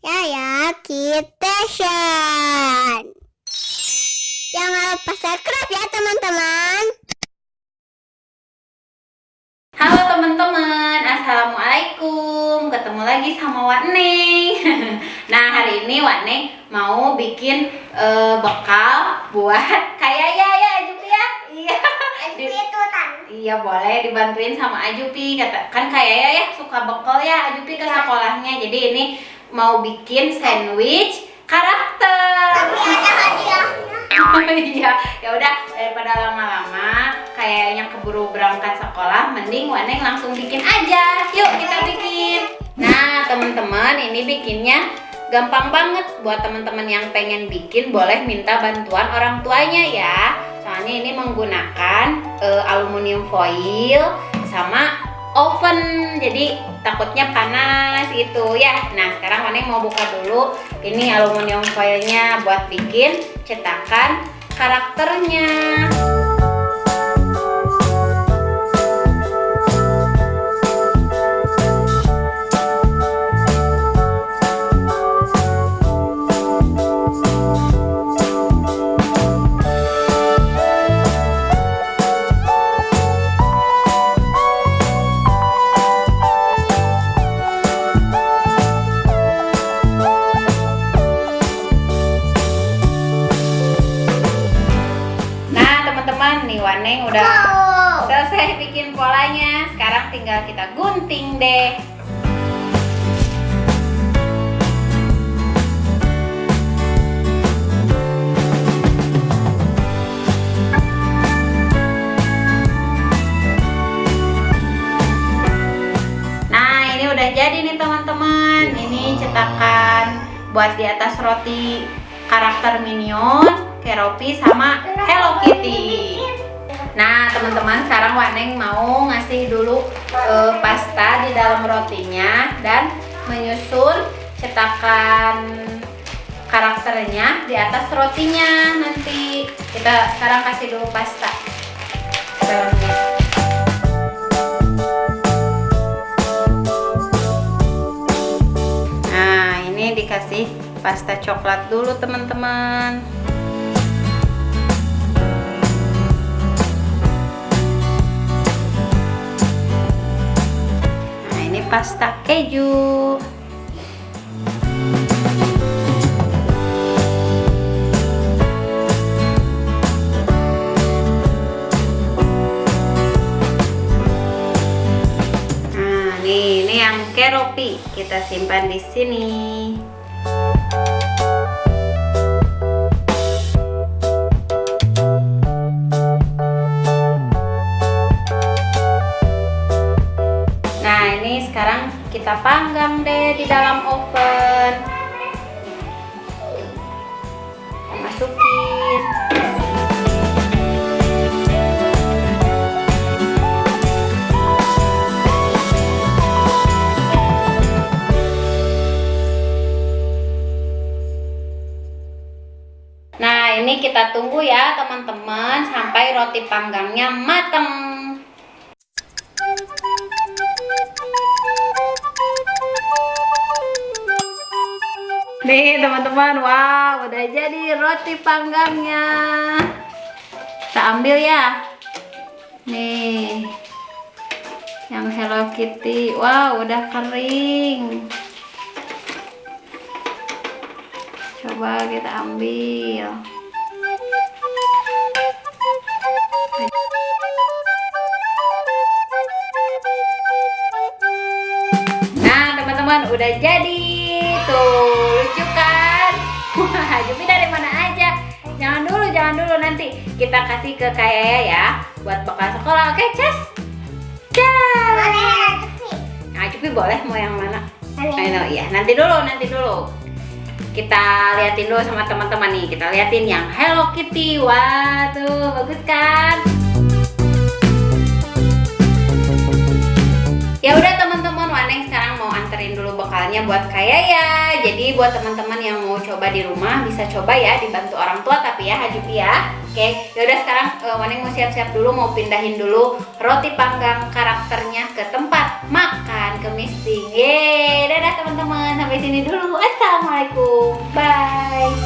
Yaya Kitchen. Jangan lupa subscribe ya teman-teman. Halo teman-teman, assalamualaikum. Ketemu lagi sama Wak Neng. Nah, hari ini Wak Neng mau bikin bekal buat kayak ya Ajupi ya. Iya. Iya, boleh dibantuin sama Ajupi. Kan kayak ya suka bekal ya Ajupi ke sekolahnya. Jadi ini mau bikin sandwich karakter. Oh iya, ya udah daripada lama-lama kayaknya keburu berangkat sekolah, mending Waneng langsung bikin aja. Yuk kita bikin. Nah teman-teman, ini bikinnya gampang banget. Buat teman-teman yang pengen bikin, boleh minta bantuan orang tuanya ya. Soalnya ini menggunakan aluminium foil sama oven, jadi takutnya panas gitu ya. Nah sekarang Waneng mau buka dulu ini aluminium foilnya buat bikin cetakan karakternya. Nih Waneng udah selesai bikin polanya. Sekarang tinggal kita gunting deh. Nah ini udah jadi nih teman-teman. Ini cetakan buat di atas roti karakter Minion, Keroppi sama Hello Kitty. Nah teman-teman, sekarang Waneng mau ngasih dulu pasta di dalam rotinya dan menyusun cetakan karakternya di atas rotinya. Nanti kita sekarang kasih dulu pasta dalamnya. Nah ini dikasih pasta coklat dulu teman-teman. Pasta keju. Nah, ini yang Keroppi kita simpan di sini. Sekarang kita panggang deh di dalam oven. Masukin. Nah, ini kita tunggu ya teman-teman sampai roti panggangnya matang. Nih teman-teman, wow udah jadi roti panggangnya. Kita ambil ya. Nih yang Hello Kitty, wow udah kering. Coba kita ambil. Nah teman-teman, udah jadi. Tuh, lucu kan? Wah, Jupi dari mana aja? Jangan dulu, nanti kita kasih ke Kak ya buat bekal sekolah. Oke, Ces? Ces! Nah, Jupi boleh mau yang mana? Ayo, iya, nanti dulu. Kita liatin dulu sama teman-teman nih. Kita liatin yang Hello Kitty. Wah, tuh bagus kan? Ya udah teman-teman, Waneng sekarang mau anterin dulu bekalnya buat Kayaya. Jadi buat teman-teman yang mau coba di rumah bisa coba ya, dibantu orang tua tapi ya Hajupi ya. Oke, ya udah sekarang Waneng mau siap-siap dulu, mau pindahin dulu roti panggang karakternya ke tempat makan ke misting. Yeay, dadah teman-teman, sampai sini dulu. Assalamualaikum. Bye.